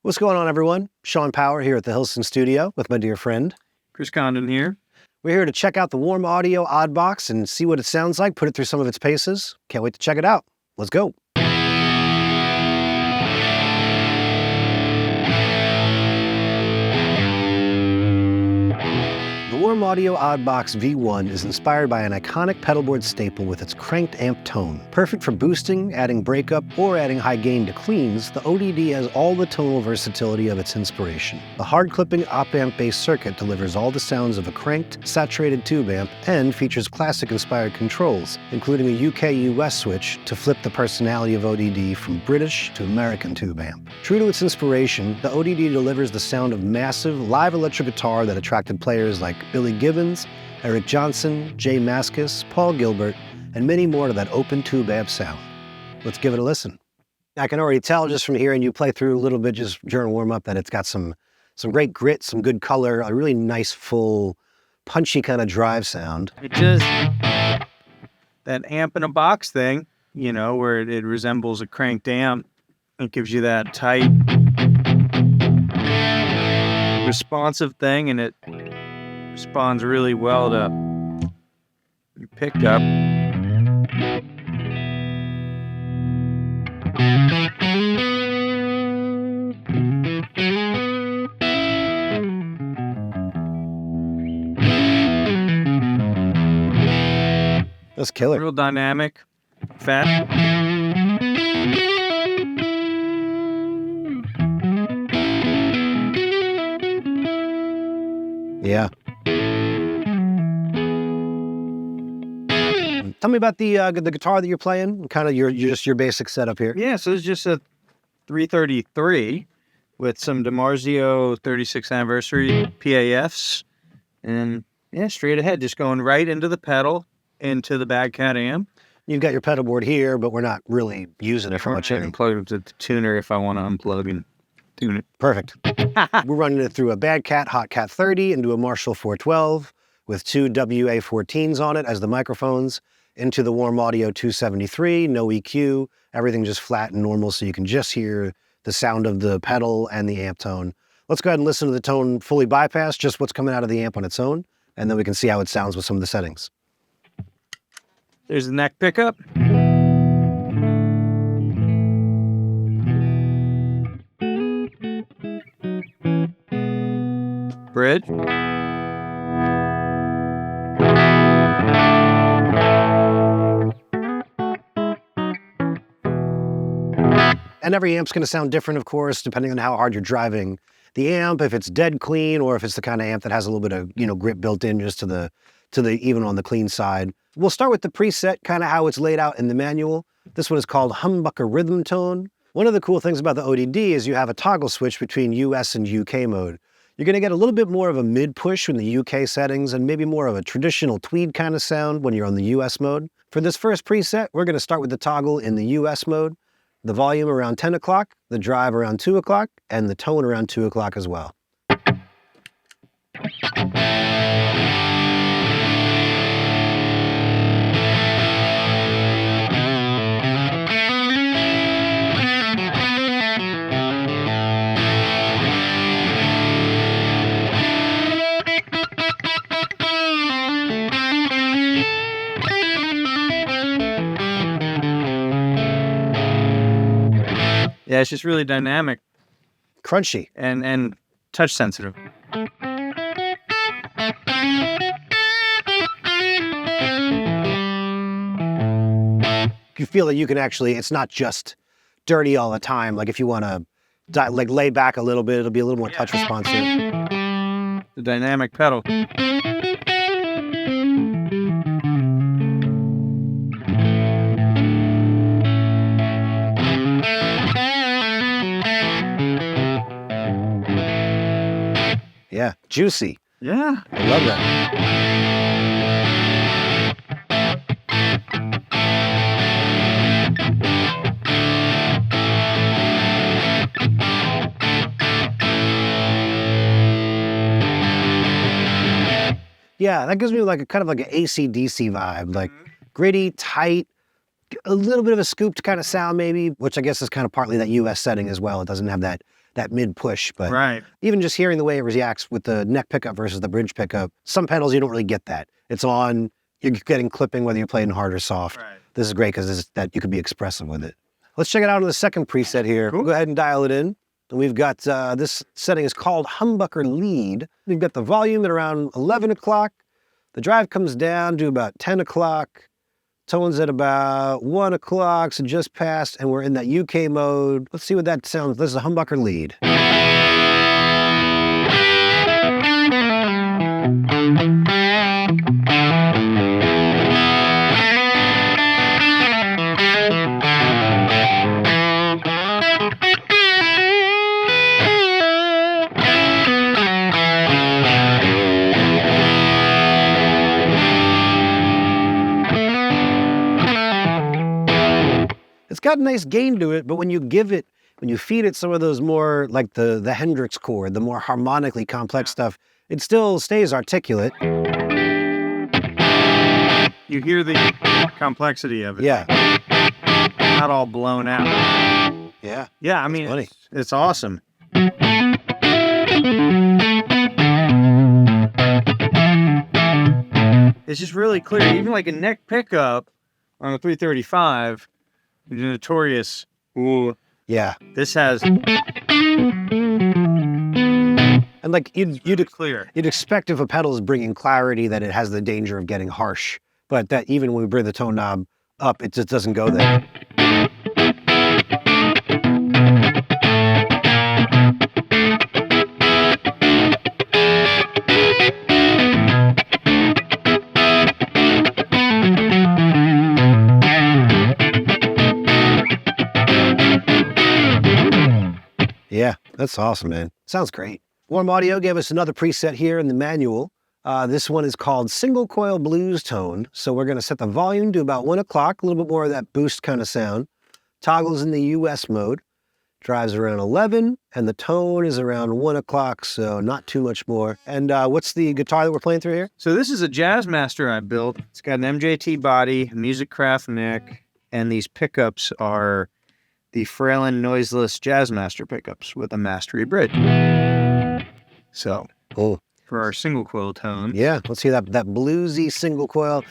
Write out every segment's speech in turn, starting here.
What's going on, everyone? Sean Power here at the Hilson Studio with my dear friend Chris Condon here. We're here to check out the warmaudio oddbox and see what it sounds like, put it through some of its paces. Can't wait to check it out. Let's go. The warmaudio oddbox V1 is inspired by an iconic pedalboard staple with its cranked amp tone. Perfect for boosting, adding breakup, or adding high gain to cleans, the ODD has all the tonal versatility of its inspiration. The hard-clipping op-amp based circuit delivers all the sounds of a cranked, saturated tube amp and features classic-inspired controls, including a UK-US switch to flip the personality of ODD from British to American tube amp. True to its inspiration, the ODD delivers the sound of massive, live electric guitar that attracted players like Billy Gibbons, Eric Johnson, Jay Mascis, Paul Gilbert, and many more to that open tube amp sound. Let's give it a listen. I can already tell just from hearing you play through a little bit just during warm-up that it's got some great grit, some good color, a really nice, full, punchy kind of drive sound. It just, that amp in a box thing, you know, where it resembles a cranked amp. It gives you that tight, responsive thing, and it responds really well to your pickup. That's killer. Real dynamic, fat. Yeah. Tell me about the guitar that you're playing, kind of your basic setup here. Yeah, so it's just a 333 with some DiMarzio 36th anniversary PAFs, and yeah, straight ahead, just going right into the pedal, into the Bad Cat amp. You've got your pedal board here, but we're not really using it for much. I can plug it to the tuner if I want to unplug and tune it. Perfect. We're running it through a Bad Cat Hot Cat 30 into a Marshall 412 with two WA14s on it as the microphones, into the warmaudio 273, no EQ, everything just flat and normal so you can just hear the sound of the pedal and the amp tone. Let's go ahead and listen to the tone fully bypassed, just what's coming out of the amp on its own, and then we can see how it sounds with some of the settings. There's the neck pickup. Bridge. And every amp's going to sound different, of course, depending on how hard you're driving the amp, if it's dead clean, or if it's the kind of amp that has a little bit of, grip built in just to the even on the clean side. We'll start with the preset, kind of how it's laid out in the manual. This one is called Humbucker Rhythm Tone. One of the cool things about the ODD is you have a toggle switch between US and UK mode. You're going to get a little bit more of a mid-push in the UK settings and maybe more of a traditional tweed kind of sound when you're on the US mode. For this first preset, we're going to start with the toggle in the US mode, the volume around 10 o'clock, the drive around 2 o'clock, and the tone around 2 o'clock as well. Yeah, it's just really dynamic. Crunchy. And touch sensitive. You feel that you can actually, it's not just dirty all the time. Like if you want to lay back a little bit, it'll be a little more touch responsive. The dynamic pedal. Yeah, juicy. Yeah. I love that. Yeah, that gives me like a kind of like an AC/DC vibe, like gritty, tight, a little bit of a scooped kind of sound maybe, which I guess is kind of partly that US setting as well. It doesn't have that that mid push. But right. even just hearing the way it reacts with the neck pickup versus the bridge pickup, some pedals you don't really get that. It's on, you're getting clipping whether you're playing hard or soft. Right. This is great because that you can be expressive with it. Let's check it out on the second preset here. Cool. Go ahead and dial it in. And we've got, this setting is called Humbucker Lead. We've got the volume at around 11 o'clock. The drive comes down to about 10 o'clock. Tone's at about 1 o'clock, so just past, and we're in that UK mode. Let's see what that sounds. This is a Humbucker Lead. It's got a nice gain to it, but when you feed it some of those more, like the Hendrix chord, the more harmonically complex stuff, it still stays articulate. You hear the complexity of it. Yeah. Not all blown out. Yeah. Yeah, I mean, it's awesome. It's just really clear. Even like a neck pickup on a 335, the notorious, ooh. Yeah. This has... And like you'd clear. You'd expect if a pedal is bringing clarity that it has the danger of getting harsh, but that even when we bring the tone knob up, it just doesn't go there. Yeah, that's awesome, man. Sounds great. Warmaudio gave us another preset here in the manual. This one is called Single-Coil Blues Tone. So we're going to set the volume to about 1 o'clock, a little bit more of that boost kind of sound. Toggles in the US mode. Drives around 11, and the tone is around 1 o'clock, so not too much more. And what's the guitar that we're playing through here? So this is a Jazzmaster I built. It's got an MJT body, Music Craft neck, and these pickups are the Fralin noiseless Jazzmaster pickups with a mastery bridge. So, cool. For our single coil tone. Yeah, let's hear that bluesy single coil.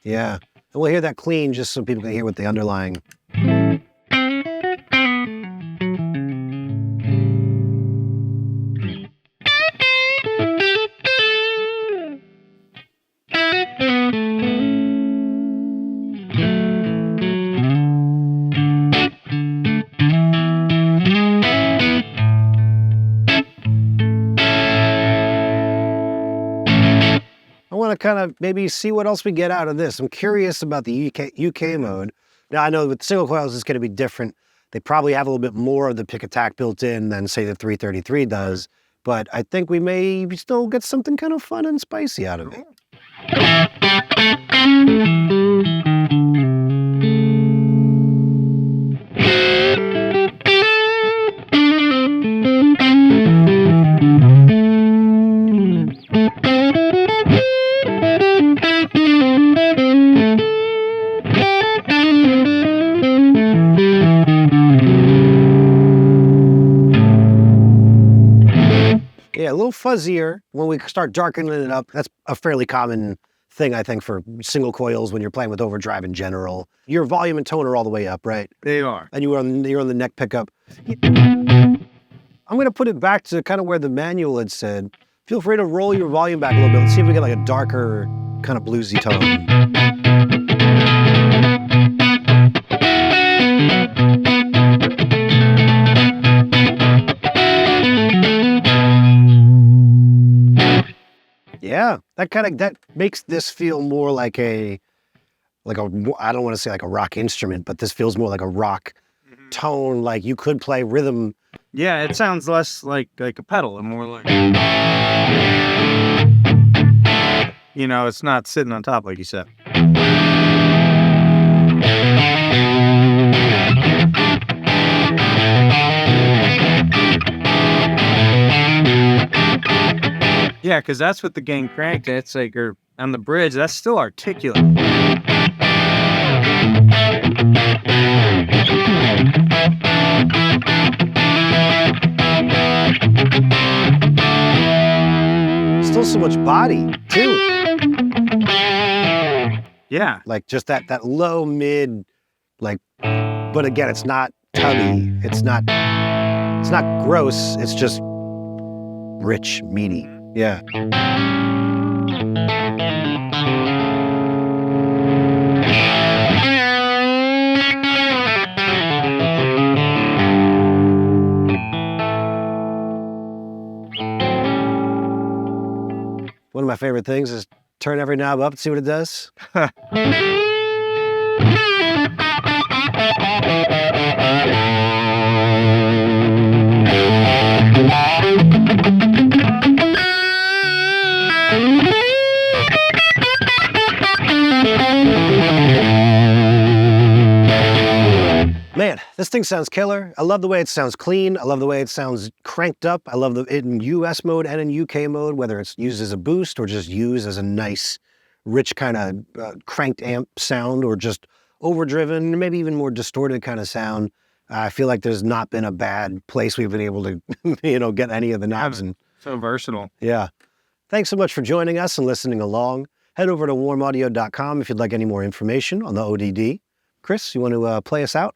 Yeah, and we'll hear that clean just so people can hear what the underlying. To kind of maybe see what else we get out of this. I'm curious about the UK mode. Now I know with single coils it's going to be different. They probably have a little bit more of the pick attack built in than say the 333 does, but I think we may still get something kind of fun and spicy out of it. Yeah, a little fuzzier when we start darkening it up. That's a fairly common thing, I think, for single coils when you're playing with overdrive in general. Your volume and tone are all the way up, right? They are. And you're on the neck pickup. I'm going to put it back to kind of where the manual had said. Feel free to roll your volume back a little bit. Let's see if we get like a darker, kind of bluesy tone. Yeah, that makes this feel more like a I don't want to say like a rock instrument, but this feels more like a rock tone. Like you could play rhythm. Yeah, it sounds less like a pedal and more like, you know, it's not sitting on top like you said. Yeah, because that's what the gain cranked. It's like, or on the bridge, that's still articulate. Still so much body, too. Yeah. Like just that low mid, like, but again, it's not tubby. It's not gross. It's just rich, meaty. Yeah. One of my favorite things is turn every knob up and see what it does. Man, this thing sounds killer. I love the way it sounds clean. I love the way it sounds cranked up. I love it in US mode and in UK mode, whether it's used as a boost or just used as a nice, rich kind of cranked amp sound, or just overdriven, maybe even more distorted kind of sound. I feel like there's not been a bad place we've been able to, get any of the knobs. And So versatile. yeah. Thanks so much for joining us and listening along. Head over to warmaudio.com if you'd like any more information on the ODD. Chris, you want to play us out?